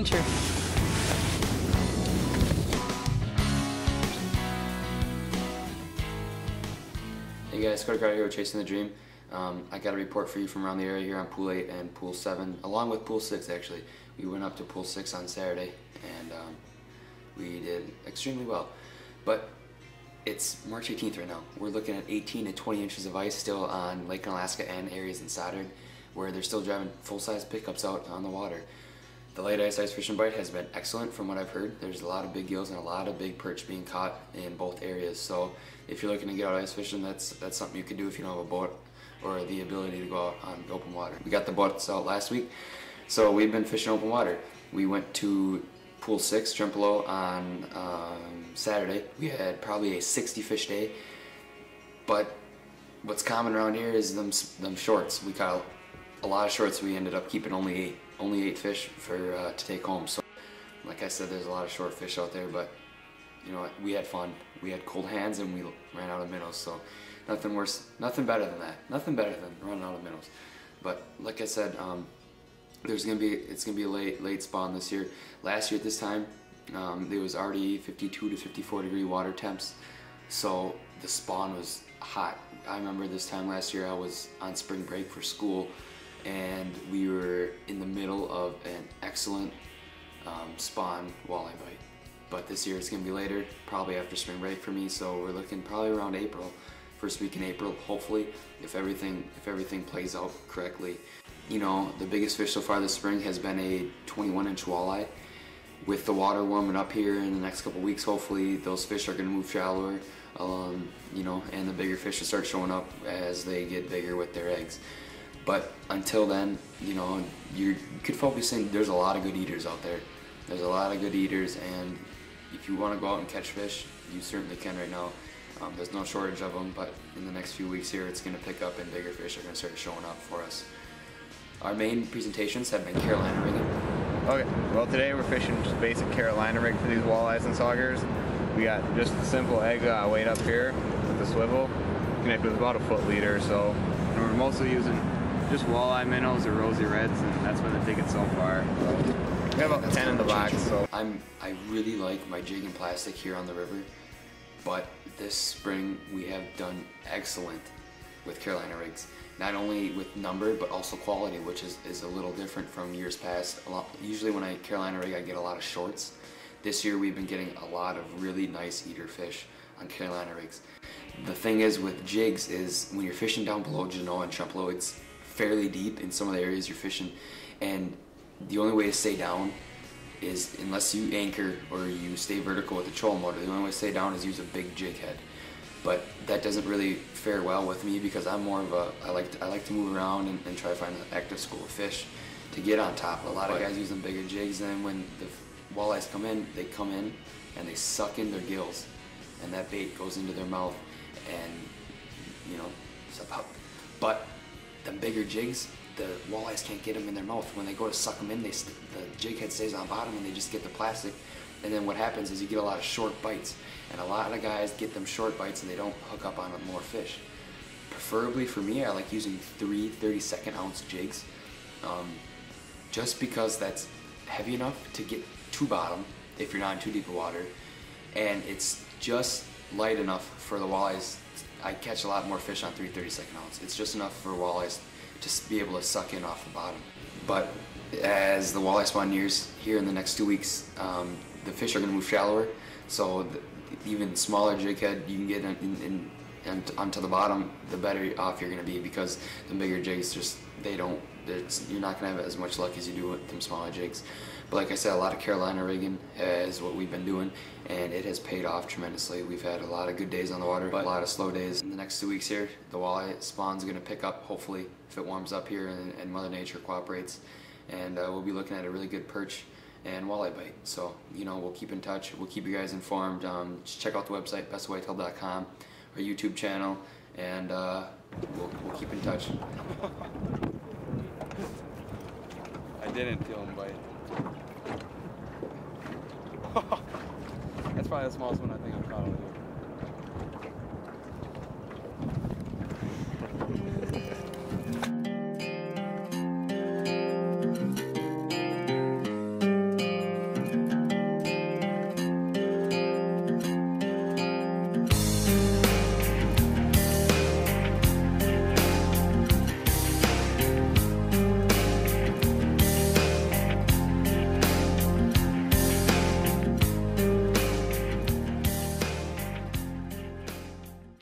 adventure. Hey guys, Cody Carter here with Chasing the Dream. I got a report for you from around the area here on Pool 8 and Pool 7, along with Pool 6 actually. We went up to Pool 6 on Saturday and we did extremely well. But it's March 18th right now. We're looking at 18 to 20 inches of ice still on Lake Alaska and areas in Stoddard, where they're still driving full-size pickups out on the water. The light ice fishing bite has been excellent from what I've heard. There's a lot of big gills and a lot of big perch being caught in both areas. So if you're looking to get out ice fishing, that's something you can do if you don't have a boat or the ability to go out on open water. We got the boats out last week, so we've been fishing open water. We went to Pool 6, Trempealeau, on Saturday. We had probably a 60 fish day, but what's common around here is them shorts. We caught a lot of shorts. We ended up keeping only eight fish for to take home. So like I said, there's a lot of short fish out there, but you know what, we had fun. We had cold hands and we ran out of minnows, so nothing worse, nothing better than that. Nothing better than running out of minnows. But like I said, it's gonna be a late spawn this year. Last year at this time, there was already 52 to 54 degree water temps, so the spawn was hot. I remember this time last year I was on spring break for school, and we were in the middle of an excellent spawn walleye bite. But this year it's gonna be later, probably after spring break for me, so we're looking probably around April, first week in April, hopefully, if everything plays out correctly. You know, the biggest fish so far this spring has been a 21-inch walleye. With the water warming up here in the next couple weeks, hopefully those fish are gonna move shallower, you know, and the bigger fish will start showing up as they get bigger with their eggs. But until then, you know, you could focus in. There's a lot of good eaters out there. There's a lot of good eaters, and if you want to go out and catch fish, you certainly can right now. There's no shortage of them, but in the next few weeks here, it's going to pick up and bigger fish are going to start showing up for us. Our main presentations have been Carolina rigging. Okay, well today we're fishing just basic Carolina rig for these walleyes and saugers. We got just a simple egg weight up here with the swivel, connected with about a foot leader. So we're mostly using just walleye minnows or rosy reds, and that's been the ticket so far. We have about 10 in the box. So I really like my jig and plastic here on the river, but this spring we have done excellent with Carolina rigs. Not only with number, but also quality, which is a little different from years past. Usually when I Carolina rig, I get a lot of shorts. This year we've been getting a lot of really nice eater fish on Carolina rigs. The thing is with jigs is when you're fishing down below Genoa and Trempealeau, it's fairly deep in some of the areas you're fishing, and the only way to stay down is, unless you anchor or you stay vertical with the trolling motor, the only way to stay down is use a big jig head. But that doesn't really fare well with me because I'm more of a, I like to move around and try to find an active school of fish to get on top. A lot of guys use them bigger jigs, and when the walleyes come in, they come in and they suck in their gills, and that bait goes into their mouth, and you know, it's about. But the bigger jigs, the walleyes can't get them in their mouth. When they go to suck them in, the jig head stays on bottom and they just get the plastic. And then what happens is you get a lot of short bites. And a lot of guys get them short bites and they don't hook up on more fish. Preferably for me, I like using 3 32nd ounce jigs. Just because that's heavy enough to get to bottom if you're not in too deep of water. And it's just light enough for the walleyes. I catch a lot more fish on 3 32nd ounce. It's just enough for walleyes to be able to suck in off the bottom. But as the walleye spawn nears here in the next 2 weeks, the fish are going to move shallower. So even smaller jig head you can get in onto the bottom, the better off you're going to be, because the bigger jigs just, you're not going to have as much luck as you do with them smaller jigs. But like I said, a lot of Carolina rigging is what we've been doing, and it has paid off tremendously. We've had a lot of good days on the water, but a lot of slow days. In the next 2 weeks here, the walleye spawn's going to pick up, hopefully, if it warms up here and Mother Nature cooperates. And we'll be looking at a really good perch and walleye bite. So, you know, we'll keep in touch. We'll keep you guys informed. Just check out the website, bestwhitetail.com, our YouTube channel, and we'll keep in touch. I didn't feel him bite. That's probably the smallest one I think I've caught all year.